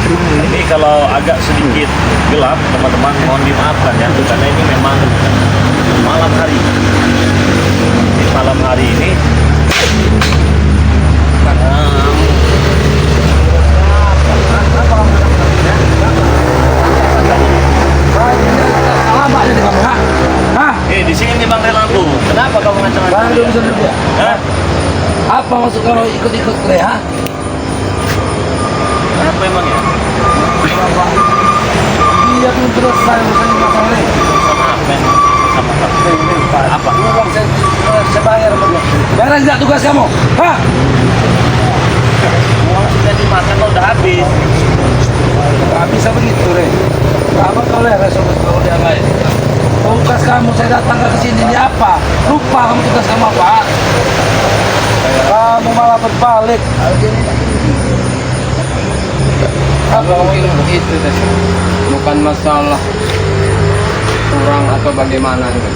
Ini kalau agak sedikit gelap, teman-teman mohon dimaafkan ya, karena ini memang malam hari. Di malam hari ini di sini Bang Relampu. Kenapa kamu ngacang-ngacang? Apa maksud kamu ikut-ikut Leha? Apa emangnya? Dia belum selesai urusan masalah ini. Sama apa? Sama apa? Apa? Uang saya bayar sama dia. Beres nggak tugas kamu? Hah? Uang sudah dimakan, udah habis. Gak bisa begitu, Re. Apa kau lihat kalau dia lain? Tugas kamu saya datang ke sini ini apa? Lupa kamu tugas kamu apa? Kamu malah berbalik. Apa mungkin begitu deh? Bukan masalah kurang atau bagaimana gitu.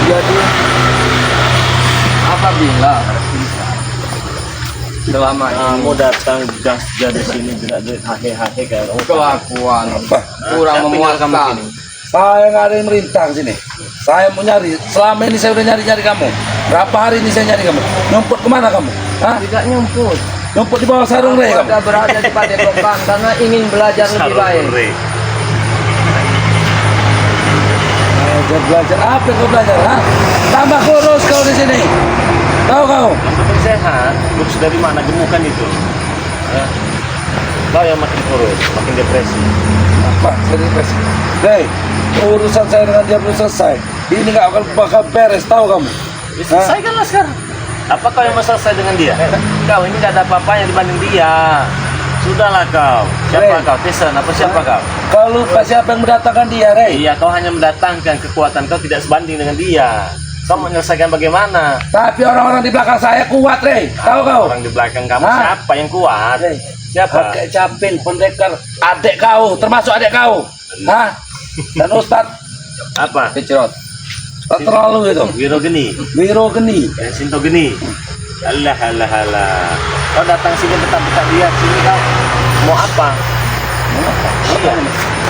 Jadi apabila selama Kamu datang gas dari sini tidak duit hahe-hahe kayak kelakuan kurang Siapa yang memuaskan, kamu sini? Saya nggak ada yang merintah ke sini. Saya mau nyari. Selama ini saya udah nyari-nyari kamu. Berapa hari ini saya nyari kamu? Nyumput kemana kamu? Hah? tidak nyumput. Nyumput di bawah sarung Re kamu? Ada berada di Padepokan karena ingin belajar lebih baik. Belajar apa yang kau belajar? Hah? Tambah kurus kau di sini. Tahu kau? Makin sehat, kurus dari mana gemukan itu? Ya. Kau yang makin kurus, makin depresi. Apa? Saya depresi. Hei, urusan saya dengan dia belum selesai. Ini nggak akan bakal beres, tahu kamu? Ya, selesaikanlah sekarang. Apa kau yang mau selesai dengan dia? Kau ini tidak ada apa-apanya dibanding dia. Sudahlah kau. Siapa kau? Tyson apa siapa kau? Kau lupa siapa yang mendatangkan dia, Rey? Iya, kau hanya mendatangkan kekuatan kau tidak sebanding dengan dia. Kau menyelesaikan bagaimana? Tapi orang-orang di belakang saya kuat, Rey. Tahu kau? Orang di belakang kamu Hah? siapa yang kuat? Rey, Siapa? pakai capin, pendekar, adik kau, termasuk adik kau. Hah? Dan Ustadz Apa? Kecrot. tak terlalu itu. Wirogeni. Wiro Geni. Sinto Geni. Alah, alah, alah. Kau datang sini betah-betah lihat sini kau. Mau apa? Iya.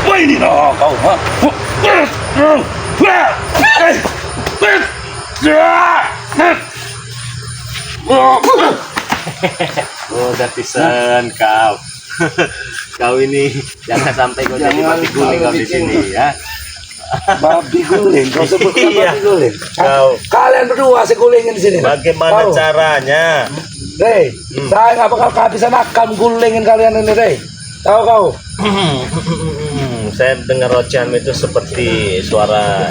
Wah ini loh kau. Hah? Oh, Tyson kau. Kau ini jangan sampai kau jadi babi guling kau di sini ya. Babi guling, kau sebutkan Iya. babi guling. Kau. Kalian berdua saya gulingin di sini. Bagaimana Tahu? caranya? Rey, saya nggak bakal kehabisan akal gulingin kalian ini, Rey. Tahu kau? Saya dengar ocehan itu seperti suara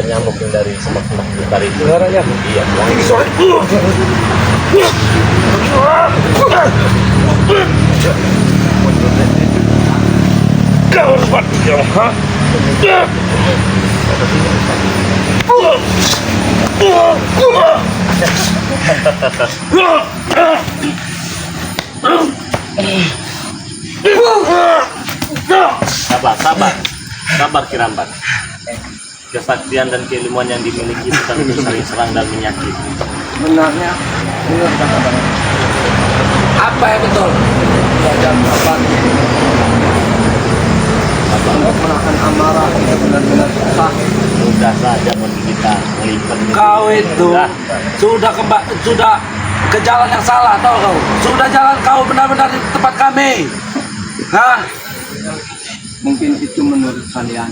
nyamuk yang dari semak-semak besar itu. Suaranya? Iya. Ini suara. Kau harus mati, ha? Sabar Kiramban. Kesaktian dan keilmuan yang dimiliki itu tentu saling serang dan menyakiti. Benarnya benar kata Bang. Apa yang betul? Belajar sabar. Untuk menahan amarah itu benar-benar susah. Mudah saja bagi kita melipat. Kau itu sudah ke jalan yang salah, tahu kau? Sudah jalan kau benar-benar di tempat kami. Hah? Mungkin itu menurut kalian.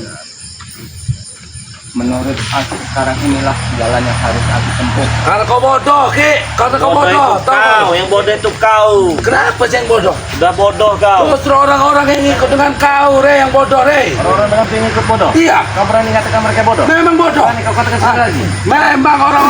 Menurut aku sekarang inilah jalan yang harus aku tempuh. Karena kau bodoh, Ki. Karena kau bodoh, itu tahu kau, kau? yang bodoh itu kau. Kenapa sih yang bodoh? Udah bodoh kau. Justru orang-orang yang ikut dengan kau, Re, yang bodoh, Re. Orang dengan pengikut bodoh. Iya, Kau berani katakan mereka bodoh? memang bodoh. Berani kau katakan sekali lagi. Memang orang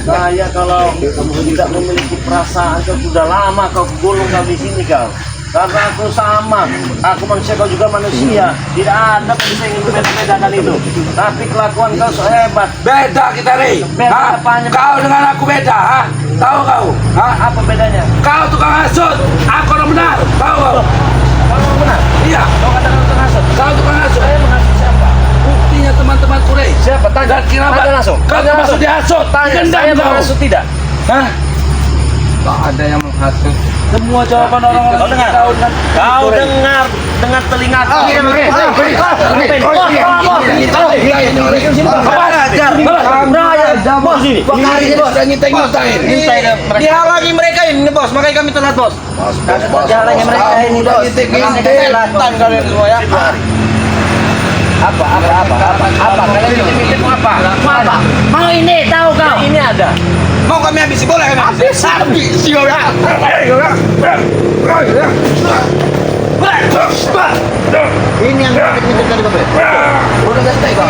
Saya kalau kamu tidak memiliki perasaan kau sudah lama kau gulung kau di sini kau. Karena aku sama, aku manusia kau juga manusia. Tidak ada yang bisa ingin membedakan itu. Tapi kelakuan kau so hebat. beda kita, Re. Beda Hah? apanya? Kau dengan aku beda, ha? Tahu kau? Hah? Apa bedanya? Kau tukang hasut, aku orang benar. Tahu kau? Kau benar? Iya, Kau katakan untuk hasut. kau tukang hasut. Saya menghasut siapa? Buktinya teman-temanku, Rey. Siapa? Tanya. Dan kenapa Tanya langsung. kau Tanya termasuk langsung. dihasut? Tanya, Gendam saya kau. menghasut tidak? Hah? Tak ada yang menghasut. Semua jawaban orang-orang Kau dengar? tahu dengan Kau dengar dengan telingaku. Bos ini. Dihalangi mereka ini bos, makanya kami telat bos. Dihalangi mereka ini bos. Selatan kalian semua ya. Apa? Kalian minta mau apa? Mau ini tahu kau? Ini ada. Mau kami habisi, boleh kami habisi. Habisi ya. Ini yang minta tadi bapak. Udah ganti kau.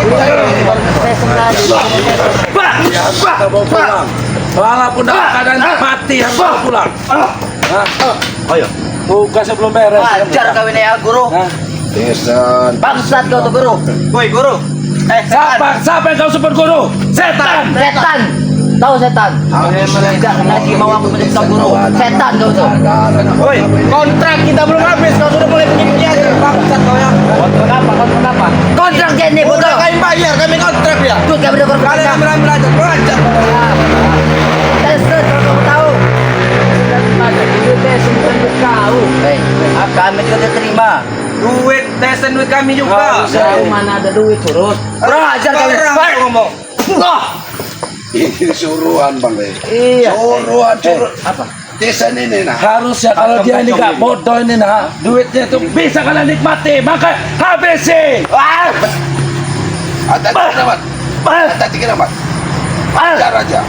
Saya sengaja. Kita bawa pulang. Walaupun dalam keadaan mati harus bawa pulang. Ayo. Bukan sebelum beres. Ajar kau ini ya guru. Hah? Bangsat kau tuh guru. Woi guru. Siapa yang kau sebut guru? Setan. Setan. Tahu setan? Tidak lagi mau aku menjadi kau guru. Setan kau tuh. Woi, kontrak kita belum habis, kau sudah mulai begini aja. Bangsat kau ya. Kontrak apa? Kontrak jadi Udah bodoh. kami bayar, kami kontrak ya. Tuh kau udah Kalian berkontrak. ambil aja, belajar. Tested kalau kamu tahu. Kau. Kami juga diterima. Duit, tesan duit kami juga. Kau mana ada duit terus? Belajar kau. Orang ngomong. Ini suruhan bang Le. Iya. Suruhan. Apa? Desa ini nah. Harusnya kalau dia ini gak bodoh ini nah, duitnya itu bisa kalian nikmati, maka habisi. Ada tiga nama. Ada tiga nama. Ajar aja.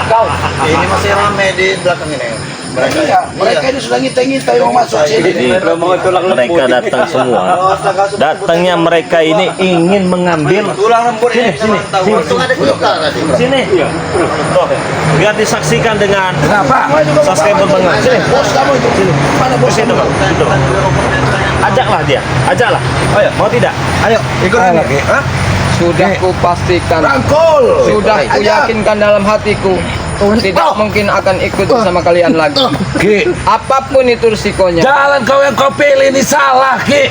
Kau. Ini masih ramai di belakang ini. Mereka ini sudah ngintai mau masuk sini. Mereka datang semua. Datangnya mereka ini ingin mengambil. Tulang lembut ini sama tahu. Untung ada kita tadi. Sini. Tuh, biar disaksikan dengan Kenapa? subscriber banget. Sini. Bos kamu itu. Mana bos Sini kamu? bang. Itu. Ajaklah dia. Ajaklah. Ayo. Mau tidak? Ayo, ikut ini. Hah? Sudah kupastikan, Rangkul. sudah kuyakinkan dalam hatiku, tidak mungkin akan ikut bersama kalian lagi. Ki, Apapun itu risikonya. jalan kau yang kau pilih ini salah, Ki.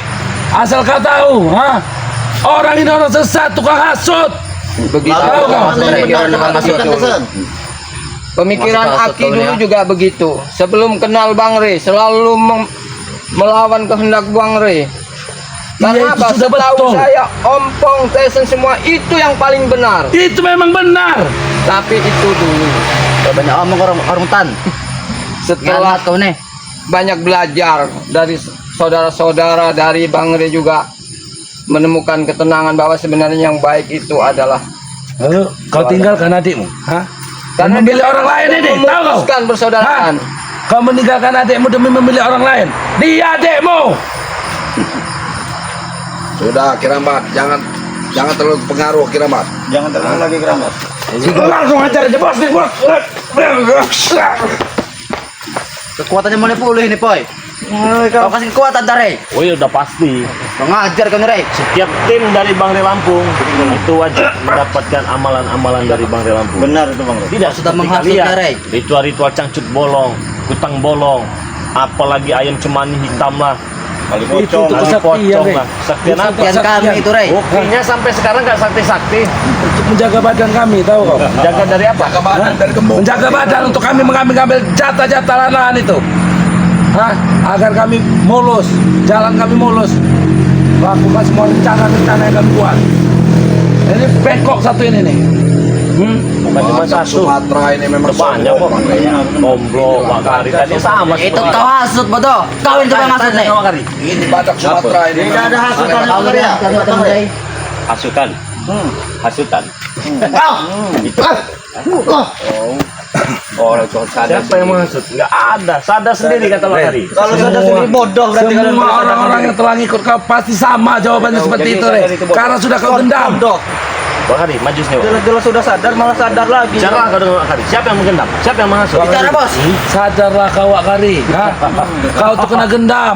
Asal kau tahu, ha? Orang ini orang sesat, tukang hasut. Begitu Tahu kau? pemikiran Pemikiran Aki dulu juga begitu. Sebelum kenal Bang Rey, selalu melawan kehendak Bang Rey. Iya, Karena itu apa? sudah Setahu betul. saya, Ompong, Tyson semua itu yang paling benar. Itu memang benar. Tapi itu dulu. Banyak omong orang hutan. Setelah Kau nih. banyak belajar dari saudara-saudara, dari Bang Rey juga menemukan ketenangan bahwa sebenarnya yang baik itu adalah Lalu kau tinggalkan adikmu, ha? Dan Karena memilih dia orang lain ini, tahu kau? memutuskan persaudaraan. Ha? Kau meninggalkan adikmu demi memilih orang lain. Dia adikmu. Sudah Kiramat, jangan terlalu pengaruh Kiramat. Jangan terlalu lagi keramat. Langsung ajar aja bos nih bos. Kekuatannya mulai pulih nih, Poy. Kau kasih kekuatan, Tare. Oh iya udah pasti. Mengajar kau nih, Rey. Setiap tim dari Bang Rey Lampung itu wajib mendapatkan amalan-amalan dari Bang Rey Lampung. Benar itu Bang Rey. Tidak Sudah seperti menghasut kalian. ya, Rey. Ritual-ritual cangcut bolong, kutang bolong, apalagi ayam cemani hitam lah. Itu Kali kesaktian, pocong Rey. lah. Kesaktian Itu apa? Yang kami itu, Rey. Buktinya sampai sekarang nggak sakti-sakti. Untuk menjaga badan kami, tahu kau? Jaga dari apa? Kebadan dari gembok. Menjaga badan untuk kami mengambil jatah-jatah lahan itu. Hah? Agar kami mulus, jalan kami mulus. Lakukan semua rencana-rencana yang kami buat. Ini bengkok satu ini nih. Bukan cuma Badak satu. Sumatera ini memang Banyak kok. Gomblo, Wakari tadi sama. Itu kau hasut, bodoh. Kau yang coba hasut nih. Wakari. Ini Badak Sumatera ini. Tidak ada hasutan memang- kau ya. Rey. Hasutan. Hasutan. Oh, itu sadar. Siapa yang menghasut? Nggak ada. Sadar sendiri kata Wakari. Kalau sudah sendiri bodoh berarti kalian Semua bersadar orang-orang yang telah ngikut kau pasti sama jawabannya seperti itu, Rey. Karena sudah kau gendam. bodoh. Wakari, maju sini. Wakari. Jelas-jelas sudah sadar malah sadar lagi. Bicara kau dengan Wakari. Siapa yang menggendam? Siapa yang menghasut? Bicara, Bos. Sadarlah kau, Wakari. Hah? Kau tuh kena gendam.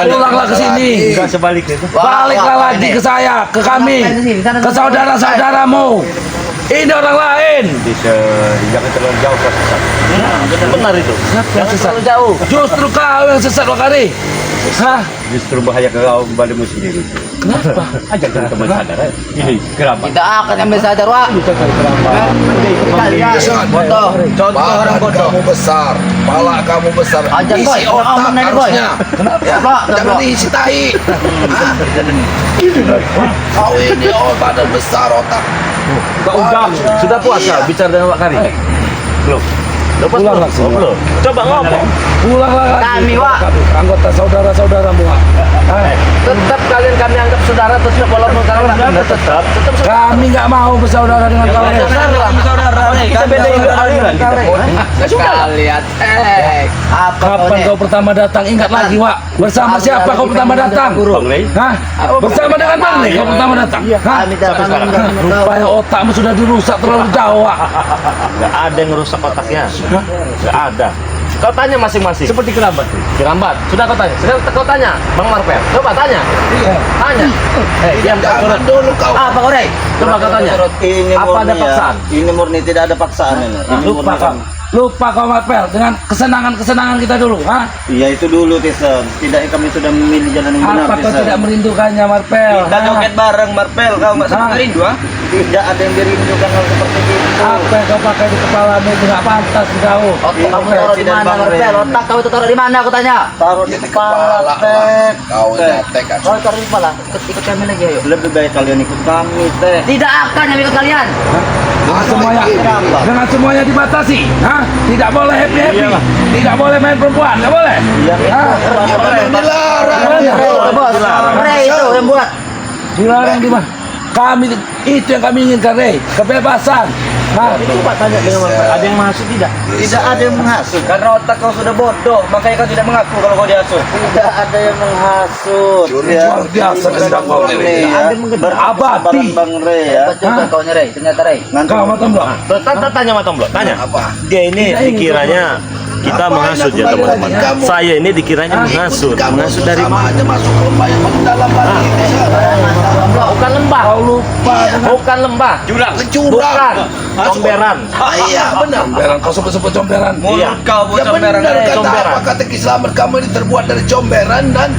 Pulanglah ke sini. Enggak sebaliknya itu. Baliklah lagi ke saya, ke kami, ke saudara-saudaramu. Ini orang lain. Jangan terlalu jauh kau sesat. Benar itu. Jangan sesat? terlalu jauh. Justru kau yang sesat Wakari. Hah? Justru bahaya ke kau badanmu sendiri. Kenapa? Ajarkan kamu sadar. Ini kerabat. Tidak akan ambil sadar, Wak. Kalian bodoh. Contoh orang bodoh. Kamu besar, pala kamu besar. Ajar, Boy. Isi otak Aman, Boy. harusnya. Ya, Pak. Jangan diisi tahi. Kau ini badan besar otak. Udah, sudah puasa bicara dengan Pak Kari. Belum. Lepas Pulang belum? langsung. Oh, belum. Coba ngomong. Pulanglah lagi. Kami, Wak. Anggota saudara-saudara Wak. Tetap kalian kami anggap saudara terus walaupun kalian tetap Kami nggak mau bersaudara dengan kalian. kita beda aliran kita. Sekalian. Kapan kau pertama datang? Ingat lagi, Wak. Bersama siapa kau pertama datang? Bang Rey. Hah? Bersama dengan Bang Rey kau pertama datang? Hah? Rupanya otakmu sudah dirusak terlalu jauh, Wak. Nggak ada yang merusak otaknya. Nggak ada. Kau tanya masing-masing. Seperti kerabat. Kerabat. Sudah kau tanya. Sekarang kau tanya, Bang Marvel. Coba tanya. Tanya. Diam Jangan dulu kau. Apa kau, Rey? Coba kau tanya. Ini Apa murni ada ya. paksaan? Ini murni tidak ada paksaan ini. Ini Lupa murni kau. Lupa kau Marvel dengan kesenangan-kesenangan kita dulu, ha? Iya itu dulu Tisa. Tidak kami sudah memilih jalan yang benar Apa kau Tisa. tidak merindukannya Marvel? Kita joget bareng Marvel kau nggak Hah? sempat rindu ah? Tidak ada yang dirindukan hal seperti itu. Apa yang kau pakai di kepalamu itu nggak pantas kau. Otak kamu taruh di mana, Marvel? Otak kau itu taruh di mana, aku tanya. Taruh di kepala Teh. Kau nyatek kan. Kau taruh di kepala. Ikut kami lagi, ayo. Lebih baik kalian ikut kami Teh. Tidak akan yang ikut kalian. Dengan semuanya dibatasi, ha? Tidak boleh happy, tidak boleh main perempuan, nggak boleh. Iya Hah? dilarang. Bos, Rey itu yang buat. Dilarang di mana? Kami itu yang kami inginkan, Rey, kebebasan. Hah? Coba tanya dengan Marvel. Ada yang masuk tidak? Tidak ada yang menghasut. Karena otak kau sudah bodoh, makanya kau tidak mengaku kalau kau dihasut. Tidak ada yang menghasut. Luar biasa sedang kau ini. Abadi. Bang Rey ya. Hebat juga kau nih, Rey. Ternyata, Rey. Kau mata belum? Tanya sama Tomblok, tanya. Apa? Dia ini dikiranya kita menghasut ya teman-teman. Saya ini dikiranya menghasut. Menghasut dari sama mana? aja masuk ke lembah yang dalam balik. Bukan lembah. Kau lupa. Bukan lembah. Jurang. Bukan. Comberan. Iya benar. Comberan, kau sebut-sebut comberan. Iya. Kau Ya benar kata comberan. apa kata Islam kamu ini terbuat dari comberan dan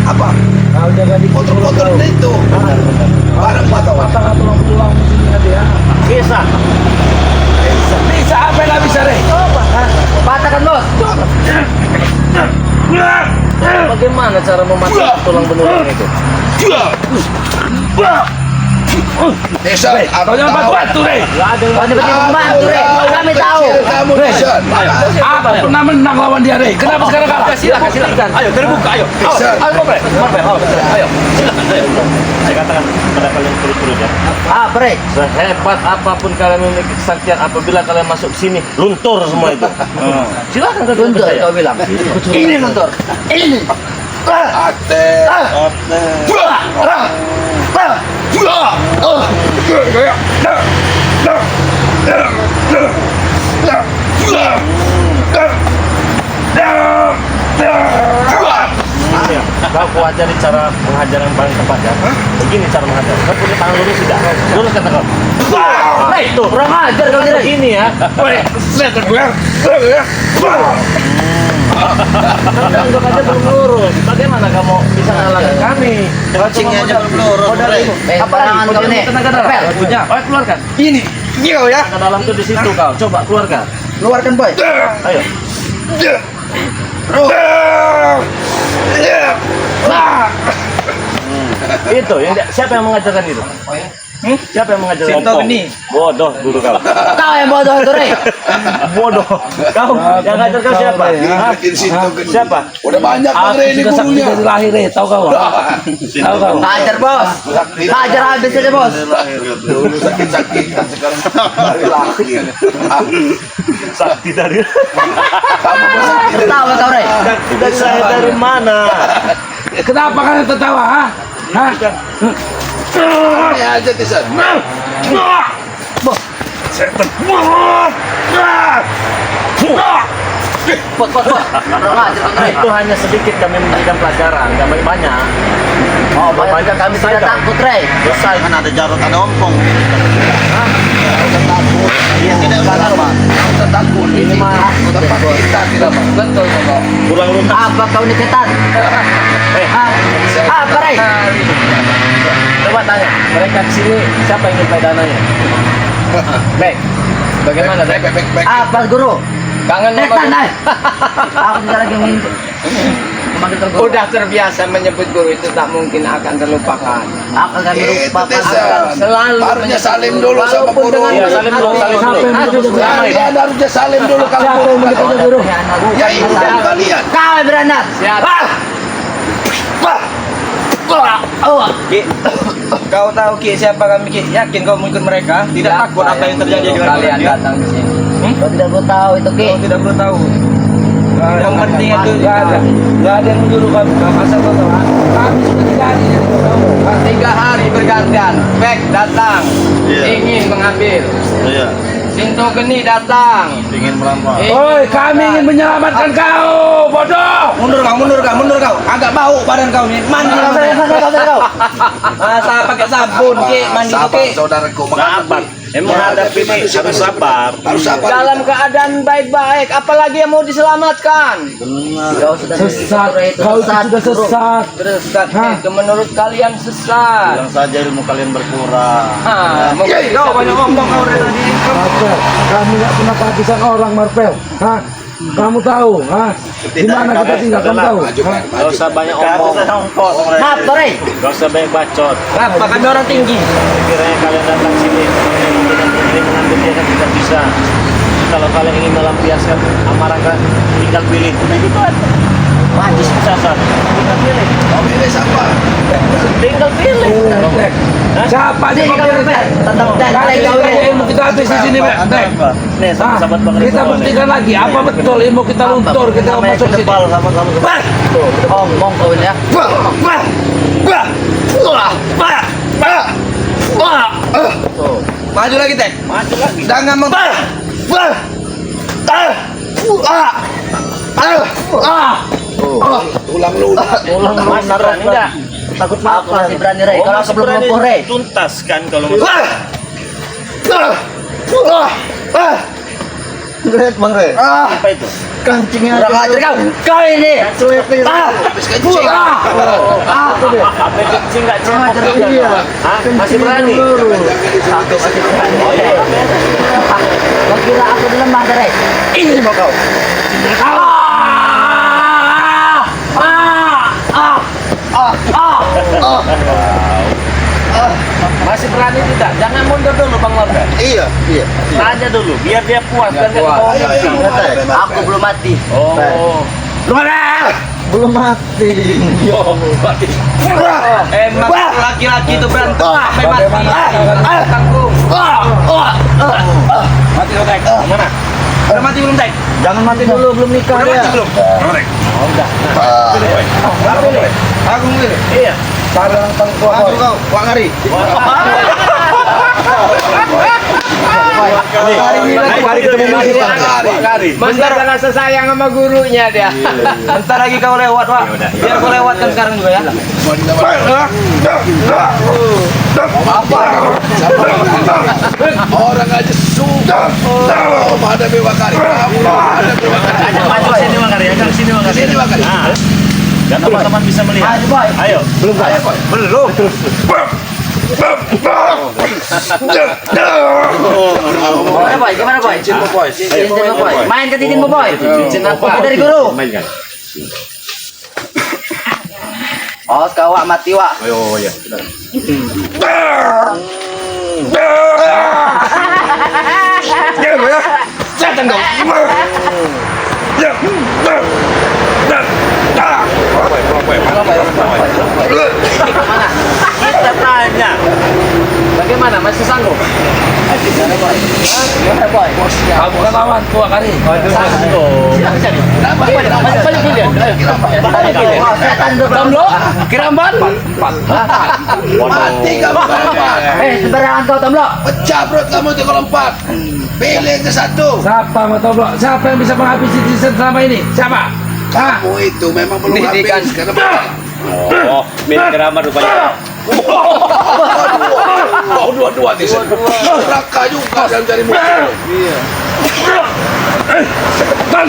apa? Kau jaga di Kotor-kotor itu. Barang mata Tengah tulang-tulang di sini ada ya. Bisa. Bisa apa yang nggak bisa, Rey? patahkan, Bos. Bagaimana cara mematahkan tulang belulang itu? Desa, Kau jangan batu-batu, Rey. Gak ada yang Kau ini betul membantu, Rey. Kami tahu. Kamu Desa. Aku pernah menang lawan dia, Rey. Kenapa sekarang kalah? silakan. Ayo terbuka, ayo. Ayo, Marvel. Ayo. Silakan, ayo. Saya katakan pada kalian turut-turut ya. Apa, Rey? Sehebat apapun kalian memiliki kesaktian, apabila kalian masuk sini, luntur semua itu. Silakan kalian Luntur, percaya. kau bilang. Ini luntur. Ini. Ate. Ini ya, kau ajari cara mengajar yang paling tepat ya. Begini cara mengajar. Kau punya tangan lurus tidak? Lurus kata kau. Hei, tuh. Kurang ajar kau ini, Rey. Begini ya. Untuk aja belum lurus. Bagaimana kamu bisa mengalahkan kami? Cacingnya aja belum lurus, Modal Rey. itu. Apa tangan kau ini? Tenaga dalam. Pel. Punya. Oh, keluarkan. Ini. Iya ya. Tenaga dalam tuh di situ kau. Coba keluarkan. Keluarkan, Boy. Ayo. Itu yang siapa yang mengajarkan itu? Siapa yang mengajarkan? Sinto ini. Bodoh guru kau. Kau yang bodoh itu, Rey. Bodoh. Kau yang ngajar kau siapa? Hah? Siapa? Udah banyak Bang Aku Rey ini sudah sakti gurunya. dari lahir, Rey. Tahu kau? Tahu kau? Hajar, Bos. Hajar habis aja, Bos. Dulu sakit-sakitan sekarang dari lahir. Sakti dari Kamu sakit. Tahu kau, Rey? Sakti dari saya dari mana? Kenapa kalian tertawa, ha? Hah? Ini aja Tisan. Bos. Kurang ajar kau, Rey. Itu hanya sedikit kami memberikan pelajaran, nggak banyak. Oh, banyak kami tidak takut, Rey. Selesai. Kan ada jarut ada ompong. Iya, tidak usah takut. Nggak usah takut. Ini mah Tempat kita tidak mau. Betul Toto. kurang lunak. Apa kau ini setan? Apa, Ray? Coba tanya, mereka kesini siapa yang minta dananya? Baik, Bagaimana Dek? Baik. Apa, Guru? Kangen sama Setan, guru? Nay. Aku tidak lagi memanggil Guru. Udah terbiasa menyebut guru itu tak mungkin akan terlupakan. Akan kami lupa. Selalu Harusnya salim dulu sama walaupun guru. dengan Iya, salim dulu, salim dulu. Siapa yang Damai. Harusnya salim dulu kalau Siapa yang menyebut guru? Ya itu kan kalian. Kau beranak. Siapa? Ki, kau tahu Ki siapa kami Ki? Yakin kau mengikut mereka? Tidak takut apa yang terjadi dengan kalian dia? datang ke sini? Kau tidak perlu tahu itu, Ki. Kau tidak perlu tahu. Yang penting itu Nggak ada yang menyuruh kamu. Asal kau tahu. Kami sudah 3 hari jadi kau tahu. 3 hari bergantian. Bek datang, ingin mengambil. Iya, Sinto Geni datang. ingin merampas. Oi, kami ingin menyelamatkan kau, bodoh. mundur kau. Agak bau badan kau nih. Mandi kau. Masa pakai sabun Ki, mandi tuh Sabar Ki. saudaraku. Sabar, menghadapi ini harus sabar. Harus sabar. Dalam keadaan baik-baik, apalagi yang mau diselamatkan. Kau sudah Sesat. Kau itu sudah sesat. Sesat Hah? itu menurut kalian sesat. Bilang saja ilmu kalian berkurang. Mungkin Kau banyak ngomong kau dari tadi. Marvel, kami nggak pernah kehabisan orang, Marvel. Hah? Kamu tahu, hah? Di mana kita tinggal? Kamu tahu? Maju, Hah? Pak. Gak usah banyak omong. Apa, Ray? Gak usah banyak bacot. Kenapa kami orang tinggi? Kiranya kalian datang sini ini mengambil dia kan tidak bisa. Kalau kalian ingin melampiaskan amarah kan, tinggal pilih. Udah gitu aja. Majis kesasar. Tinggal pilih. Kau pilih siapa? Tinggal pilih. Dek, siapa aja Sini kau kau pilih? Ray. Tentang Kali kau ini ilmu kita habis di sini, Dek. Dek. Nih, Hah? sahabat Bang Kita Rizal nih. buktikan lagi apa betul ilmu kita luntur, kita Namanya masuk sini. kedebal sama-sama. Omong kau ini ya. Maju lagi Tek. Maju lagi. Jangan meng. Tulang lunak. Ulang mas berani enggak? Takut apa? Masih berani, Ray. Kalau aku belum lumpuh, Ray. Tuntas kan kalau Berat, Bang Ray. apa itu? Kancingnya kurang ajar kau. Kau ini. Habis kencing. Apa kencing enggak cemok juga? Hah? Masih berani? Satu masih berani. Kau kira aku di lemah, Ray? Ini mau kau. Masih berani tidak? Jangan mundur dulu Bang Lambert. Iya. Tanya dulu, biar dia puas dan nggak puas. kebawa mimpi. Aku belum mati. Oh, Belum mati. Emang laki-laki itu berantem sampai mati. Tanggung. Mati kau, Dek. mana? Udah mati belum Tek? Jangan mati dulu, belum nikah Udah ya. mati belum? Oh, udah. Aku pilih. Aku pilih. Iya. Aku kau, Wang Hari. Hari ketemu lagi. Bentar rasa sayang sama gurunya dia. Bentar lagi kau lewat, Wak. Biar kau lewatkan sekarang juga ya. Orang aja suka. Oh, ada bewak kari. Ada bewak kari. Ajak maju sini Bang Ari, ajak sini Bang Ari. Sini, Bang Ari. Nah, dan teman-teman bisa melihat. Ayo, Boy. Ayo. Belum, Kak. Belum. Gimana, Boy? Gimana, Boy? Cincin mo, Boy. Main ke titin mo, Boy. Cincin apa? Dari guru. Oh, kau Wak, mati, Wak. Oh iya. Setan kau. Mana? Kita tanya. Bagaimana? Masih sanggup? Gimana, Boy? Gimana, Boy? Kamu bukan lawan, tua kali. Sanggup. Balik pilihan. Balik pilihan. Oh, setan tuh, Bang. Kiramban. Mati kamu kalau empat. Sembarangan kau, Tomlo. Pecah perut kamu itu kalau empat. Pilih ke satu. Siapa mau tahu, Bro? Siapa yang bisa menghabisi Jason selama ini? Siapa? Hah? Kamu itu memang belum Pendidikan. habis karena Oh, milik keramat rupanya. dua-dua di sini. Neraka juga dan cari musuh. Dan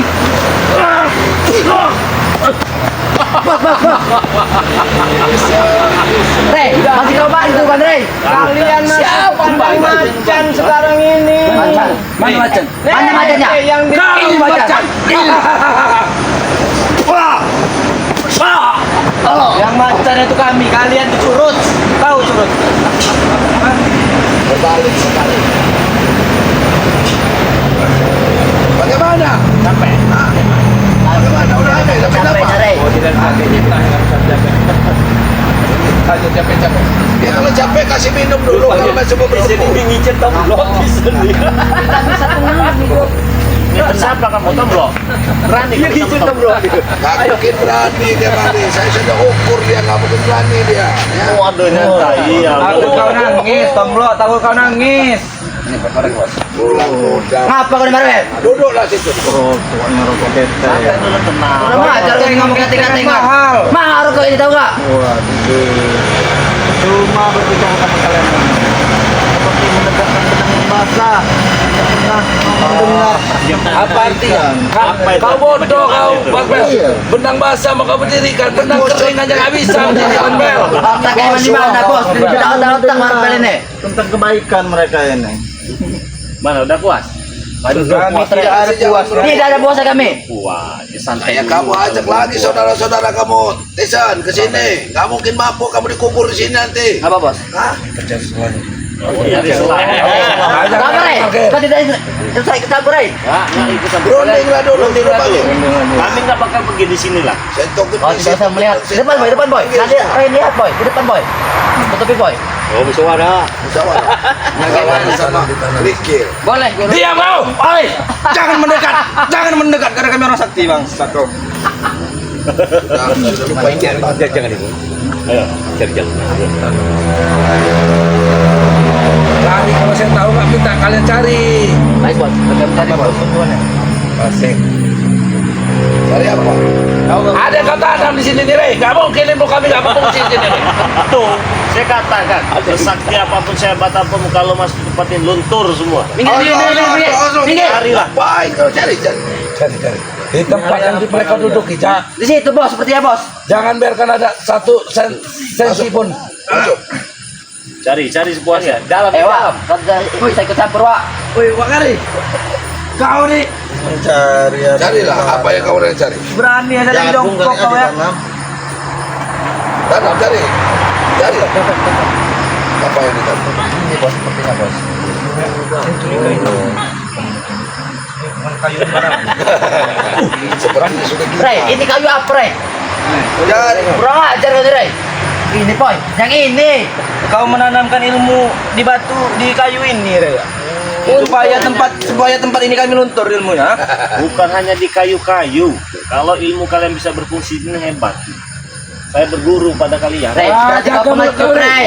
Rey, masih kau bantu kan Rey? Kalian siapa macan sekarang ini? Macan. Mana macan? Mana macannya? kau macan. Yang macan itu kami, kalian itu curut. Tahu curut? Berbalik sekali. Bagaimana? Sampai. Bagaimana? Udah ada, tapi Capek apa? Rey. Capek. Ya kalau capek kasih minum dulu kalau masih mau berhubung. Ngicet tomblok di sini. Siapa kamu tomblok? Berani ngicet tomblok. Gak mungkin berani dia Bali. Saya sudah ukur dia gak mungkin berani dia. Ya. Waduh, nyata. Iya. Takut kau nangis, Tomblok. Takut kau nangis. Pulang muda. Ngapa kau dimarahin? Duduklah situ. Santai dulu, tenang. Udah ajar kau ngomong kata-kata Mahal. Mahal rokok ini tahu nggak? Cuma berbicara sama kalian. Seperti menegakkan benang basah. Apa artinya? Apa itu? Kau bodoh kau, Bel. Benang basah mau kau berdirikan, benang kering aja nggak bisa mendirikan Bel. Otak emang di mana bos? Di otak Marvel ini. Tentang kebaikan mereka ini. Mana udah puas? Kami tidak ada puas. Tidak ada bosnya kami. Wah, ya santai. Saya kamu ajak lagi saudara-saudara kamu. Tisan ke sini. Gak mungkin mampu kamu dikubur di sini nanti. Apa bos? Hah? Iya, Apa Rey? Kau tidak selesai ketemu Rey? Nggak ikut sampai Berundinglah dulu di rumahnya. Kami nggak bakal pergi di sini lah. Saya tunggu Oh, tidak usah melihat. Di depan boy, depan boy. Nanti Rey lihat boy, di depan boy. Tutupi boy. Oh, musyawarah. Musyawarah sama Rikil. Boleh. Diam kau. Boleh. Jangan mendekat karena kami orang sakti bang. Satu. Sudah lupa ini. Jangan itu. Ayo, cari. Kami kalau saya tahu nggak minta kalian cari. Baik bos. Kita mencari bos. Asik. Cari apa? Ada yang kau tanam di sini nih, Rey. Gak mungkin ilmu kami gak fungsi di sini. Tuh, saya katakan, sesakti apapun saya apapun kalau mas tempatin luntur semua. Minggir. Carilah. Baik kau cari. Cari. Di tempat yang mereka duduk, Di situ bos, sepertinya bos. jangan biarkan ada satu sensi pun. Masuk. Cari sepuasnya. Dalam. Wak. Woi, saya ikut campur Wak. Woi Wakari. Kau nih Carilah apa yang kau udah cari. berani aja dari jongkok kau ya. Tanam cari. Apa yang ditanam? Ini bos, sepertinya bos. Seperti sudah gila. Rey, ini kayu apa Rey? Cari. Kurang ajar kau Rey. Ini boy, yang ini. Kau menanamkan ilmu di batu di kayu ini Rey. Supaya tempat ini kami luntur ilmunya. Bukan hanya di kayu-kayu. Kalau ilmu kalian bisa berfungsi ini hebat. Saya berguru pada kalian. Rey, berarti kau pengecut Rey.